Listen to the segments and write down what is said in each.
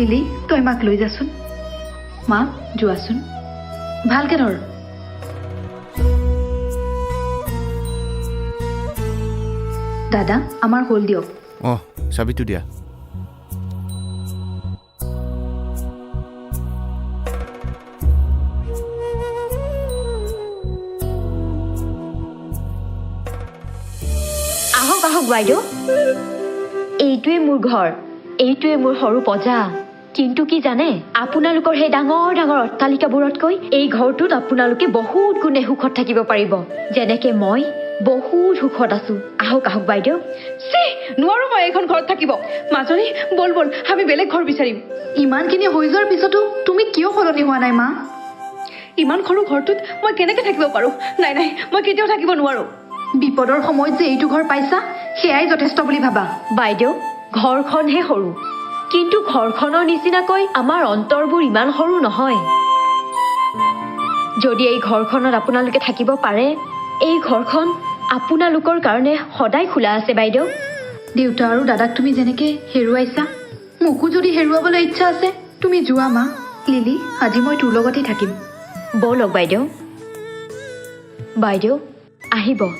lily তই মাক লৈ যাচোন মা যোৱাচোন ভালকে ধৰ দাদা আমাৰ হল দিয়ক চাবিটো দিয়া আহক আহক বাইদেউ এইটোৱে মোৰ ঘৰ এইটোৱে মোৰ সৰু পজা কিন্তু কি জানে আপোনালোকৰ সেই ডাঙৰ ডাঙৰ অট্টালিকাবোৰতকৈ এই ঘৰটোত আপোনালোকে বহুত গুণে সুখত থাকিব পাৰিব যেনেকে মই বহুত সুখত আছো আহক আহক বাইদেউ নোৱাৰো মই এইখন ঘৰত থাকিব মাজনী বল বল আমি বেলেগ ঘৰ বিচাৰিম ইমানখিনি হৈ যোৱাৰ পিছতো তুমি কিয় সলনি হোৱা নাই মা ইমান সৰু ঘৰটোত মই কেনেকে থাকিব পাৰো নাই নাই মই কেতিয়াও থাকিব নোৱাৰো বিপদৰ সময়ত যে এইটো ঘৰ পাইছা সেয়াই যথেষ্ট বুলি ভাবা বাইদেউ ঘৰখনহে সৰু কিন্তু ঘৰখনৰ নিচিনাকৈ আমাৰ অন্তৰবোৰ ইমান সৰু নহয় যদি এই ঘৰখনত আপোনালোকে থাকিব পাৰে এই ঘৰখন আপোনালোকৰ কাৰণে সদায় খোলা আছে বাইদেউ দেউতা আৰু দাদাক তুমি যেনেকে হেৰুৱাইছা মোকো যদি হেৰুৱাবলৈ ইচ্ছা আছে তুমি যোৱা মা লিলি আজি মই তোৰ লগতেই থাকিম ব'লক বাইদেউ বাইদেউ আহিব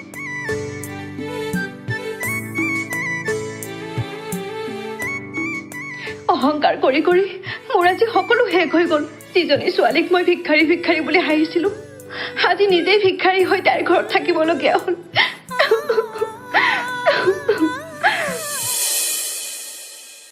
অহংকাৰ কৰি কৰি মোৰ আজি সকলো শেষ হৈ গ'ল যিজনী ছোৱালীক মই ভিক্ষাৰী ভিক্ষাৰী বুলি হাঁহিছিলোঁ আজি নিজেই ভিক্ষাৰী হৈ তাইৰ ঘৰত থাকিবলগীয়া হ'ল